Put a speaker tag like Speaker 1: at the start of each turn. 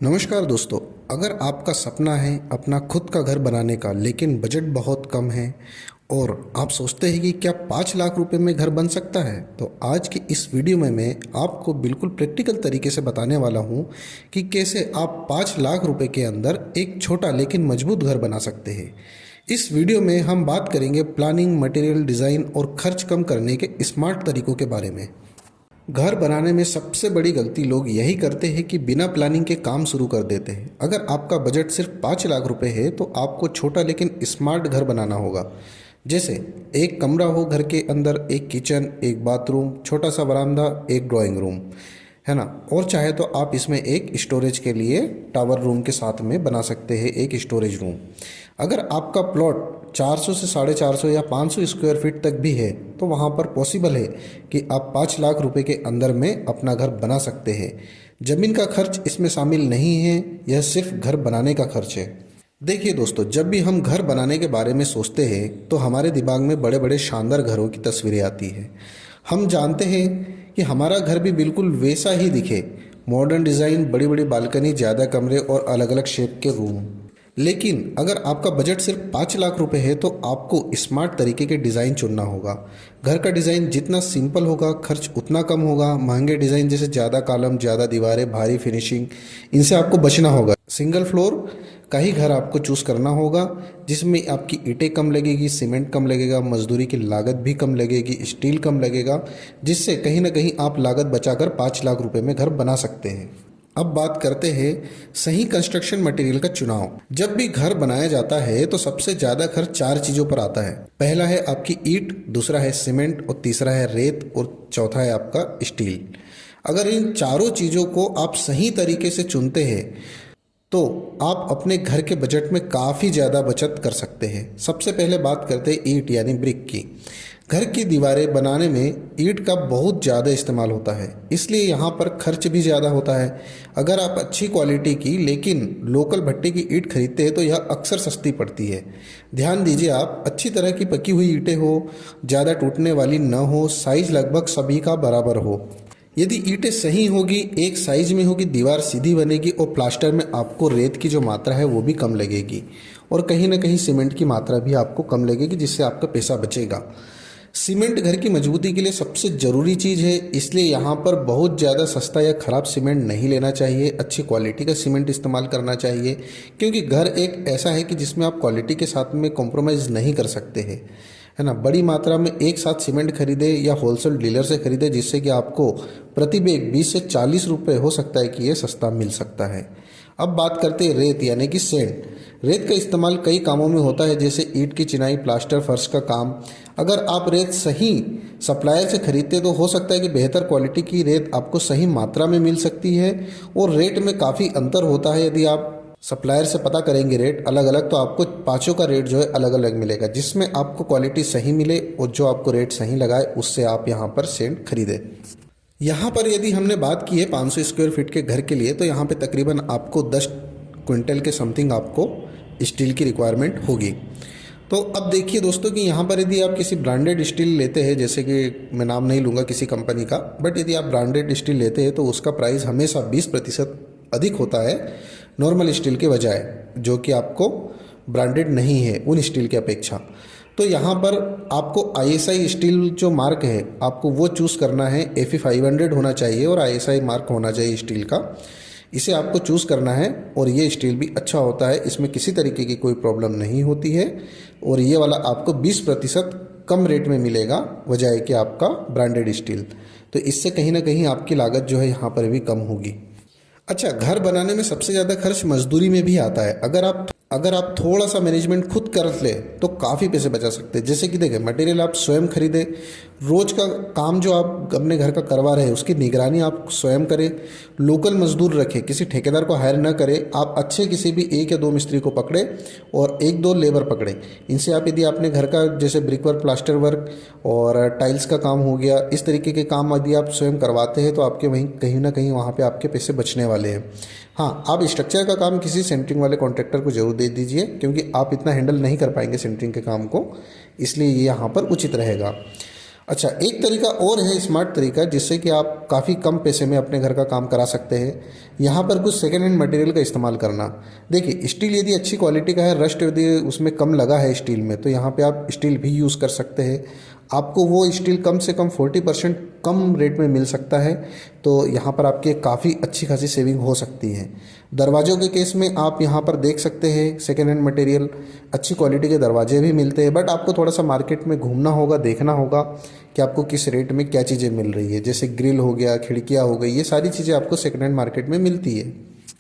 Speaker 1: नमस्कार दोस्तों। अगर आपका सपना है अपना खुद का घर बनाने का, लेकिन बजट बहुत कम है और आप सोचते हैं कि क्या 5 लाख रुपए में घर बन सकता है, तो आज की इस वीडियो में मैं आपको बिल्कुल प्रैक्टिकल तरीके से बताने वाला हूं कि कैसे आप 5 लाख रुपए के अंदर एक छोटा लेकिन मजबूत घर बना सकते हैं। इस वीडियो में हम बात करेंगे प्लानिंग, मटेरियल, डिज़ाइन और खर्च कम करने के स्मार्ट तरीकों के बारे में। घर बनाने में सबसे बड़ी गलती लोग यही करते हैं कि बिना प्लानिंग के काम शुरू कर देते हैं। अगर आपका बजट सिर्फ 5 लाख रुपए है तो आपको छोटा लेकिन स्मार्ट घर बनाना होगा। जैसे एक कमरा हो, घर के अंदर एक किचन, एक बाथरूम, छोटा सा बरामदा, एक ड्राइंग रूम, है ना। और चाहे तो आप इसमें एक स्टोरेज के लिए टावर रूम के साथ में बना सकते हैं एक स्टोरेज रूम। अगर आपका प्लॉट 400 से 450 या 500 स्क्वायर फीट तक भी है तो वहाँ पर पॉसिबल है कि आप 5 लाख रुपए के अंदर में अपना घर बना सकते हैं। ज़मीन का खर्च इसमें शामिल नहीं है, यह सिर्फ घर बनाने का खर्च है। देखिए दोस्तों, जब भी हम घर बनाने के बारे में सोचते हैं तो हमारे दिमाग में बड़े बड़े शानदार घरों की तस्वीरें आती हैं। हम जानते हैं कि हमारा घर भी बिल्कुल वैसा ही दिखे, मॉडर्न डिज़ाइन, बड़ी बड़ी बालकनी, ज़्यादा कमरे और अलग अलग शेप के रूम। लेकिन अगर आपका बजट सिर्फ 5 लाख रुपए है तो आपको स्मार्ट तरीके के डिज़ाइन चुनना होगा। घर का डिज़ाइन जितना सिंपल होगा खर्च उतना कम होगा। महंगे डिज़ाइन जैसे ज़्यादा कॉलम, ज़्यादा दीवारें, भारी फिनिशिंग, इनसे आपको बचना होगा। सिंगल फ्लोर का ही घर आपको चूज़ करना होगा जिसमें आपकी ईंटें कम लगेगी, सीमेंट कम लगेगा, मजदूरी की लागत भी कम लगेगी, स्टील कम लगेगा, जिससे कहीं ना कहीं आप लागत बचाकर 5 लाख रुपए में घर बना सकते हैं। अब बात करते हैं सही कंस्ट्रक्शन मटेरियल का चुनाव। जब भी घर बनाया जाता है तो सबसे ज़्यादा खर्च 4 चीज़ों पर आता है। पहला है आपकी ईंट, दूसरा है सीमेंट और तीसरा है रेत और चौथा है आपका स्टील। अगर इन चारों चीज़ों को आप सही तरीके से चुनते हैं तो आप अपने घर के बजट में काफ़ी ज़्यादा बचत कर सकते हैं। सबसे पहले बात करते हैं ईंट यानी ब्रिक की। घर की दीवारें बनाने में ईंट का बहुत ज़्यादा इस्तेमाल होता है, इसलिए यहाँ पर खर्च भी ज़्यादा होता है। अगर आप अच्छी क्वालिटी की लेकिन लोकल भट्टी की ईंट खरीदते हैं तो यह अक्सर सस्ती पड़ती है। ध्यान दीजिए, आप अच्छी तरह की पकी हुई ईंटें हो, ज़्यादा टूटने वाली न हो, साइज़ लगभग सभी का बराबर हो। यदि ईंटें सही होगी, एक साइज में होगी, दीवार सीधी बनेगी और प्लास्टर में आपको रेत की जो मात्रा है वो भी कम लगेगी और कहीं ना कहीं सीमेंट की मात्रा भी आपको कम लगेगी, जिससे आपका पैसा बचेगा। सीमेंट घर की मजबूती के लिए सबसे ज़रूरी चीज़ है, इसलिए यहाँ पर बहुत ज़्यादा सस्ता या ख़राब सीमेंट नहीं लेना चाहिए। अच्छी क्वालिटी का सीमेंट इस्तेमाल करना चाहिए, क्योंकि घर एक ऐसा है कि जिसमें आप क्वालिटी के साथ में कॉम्प्रोमाइज़ नहीं कर सकते हैं, है ना। बड़ी मात्रा में एक साथ सीमेंट खरीदे या होलसेल डीलर से खरीदे, जिससे कि आपको प्रति बैग 20 से 40 रुपये हो सकता है कि ये सस्ता मिल सकता है। अब बात करते हैं रेत यानी कि सैंड। रेत का इस्तेमाल कई कामों में होता है, जैसे ईंट की चिनाई, प्लास्टर, फर्श का काम। अगर आप रेत सही सप्लायर से खरीदते तो हो सकता है कि बेहतर क्वालिटी की रेत आपको सही मात्रा में मिल सकती है और रेट में काफ़ी अंतर होता है। यदि आप सप्लायर से पता करेंगे रेट अलग अलग, तो आपको पाँचों का रेट जो है अलग अलग मिलेगा, जिसमें आपको क्वालिटी सही मिले और जो आपको रेट सही लगाए उससे आप यहाँ पर सैंड खरीदें। यहाँ पर यदि हमने बात की है 500 स्क्वायर फीट के घर के लिए, तो यहाँ पे तकरीबन आपको 10 क्विंटल के समथिंग आपको स्टील की रिक्वायरमेंट होगी। तो अब देखिए दोस्तों कि यहाँ पर यदि आप किसी ब्रांडेड स्टील लेते हैं, जैसे कि मैं नाम नहीं लूँगा किसी कंपनी का, बट यदि आप ब्रांडेड स्टील लेते हैं तो उसका प्राइस हमेशा 20% अधिक होता है नॉर्मल स्टील के बजाय, जो कि आपको ब्रांडेड नहीं है उन स्टील की अपेक्षा। तो यहाँ पर आपको ISI स्टील जो मार्क है आपको वो चूज़ करना है। FE 500 होना चाहिए और ISI मार्क होना चाहिए स्टील का, इसे आपको चूज़ करना है। और ये स्टील भी अच्छा होता है, इसमें किसी तरीके की कोई प्रॉब्लम नहीं होती है और ये वाला आपको 20% कम रेट में मिलेगा बजाय कि आपका ब्रांडेड स्टील। तो इससे कहीं ना कहीं आपकी लागत जो है यहाँ पर भी कम होगी। अच्छा, घर बनाने में सबसे ज़्यादा खर्च मजदूरी में भी आता है। अगर आप थोड़ा सा मैनेजमेंट खुद कर ले तो काफ़ी पैसे बचा सकते हैं। जैसे कि देखें, मटेरियल आप स्वयं खरीदें, रोज़ का काम जो आप अपने घर का करवा रहे हैं उसकी निगरानी आप स्वयं करें, लोकल मजदूर रखें, किसी ठेकेदार को हायर ना करें। आप अच्छे किसी भी 1 या 2 मिस्त्री को पकड़े और 1-2 लेबर पकड़े। इनसे आप यदि आपने घर का जैसे ब्रिक वर्क, प्लास्टर वर्क और टाइल्स का काम हो गया, इस तरीके के काम यदि आप स्वयं करवाते हैं तो आपके वहीं कहीं ना कहीं वहाँ पर आपके पैसे बचने वाले हैं। हाँ, आप स्ट्रक्चर का काम किसी सेंटरिंग वाले कॉन्ट्रैक्टर को जरूर दे दीजिए, क्योंकि आप इतना हैंडल नहीं कर पाएंगे सेंटरिंग के काम को, इसलिए ये यहाँ पर उचित रहेगा। अच्छा, एक तरीका और है स्मार्ट तरीका जिससे कि आप काफ़ी कम पैसे में अपने घर का काम करा सकते हैं। यहाँ पर कुछ सेकेंड हैंड मटेरियल का इस्तेमाल करना। देखिए, स्टील यदि अच्छी क्वालिटी का है, रस्ट यदि उसमें कम लगा है स्टील में, तो यहाँ पे आप स्टील भी यूज़ कर सकते हैं। आपको वो स्टील कम से कम 40% कम रेट में मिल सकता है। तो यहाँ पर आपकी काफ़ी अच्छी खासी सेविंग हो सकती है। दरवाज़ों के केस में आप यहाँ पर देख सकते हैं सेकेंड हैंड मटेरियल, अच्छी क्वालिटी के दरवाजे भी मिलते हैं, बट आपको थोड़ा सा मार्केट में घूमना होगा, देखना होगा कि आपको किस रेट में क्या चीज़ें मिल रही है। जैसे ग्रिल हो गया, खिड़कियाँ हो गई, ये सारी चीज़ें आपको सेकेंड हैंड मार्केट में मिलती है।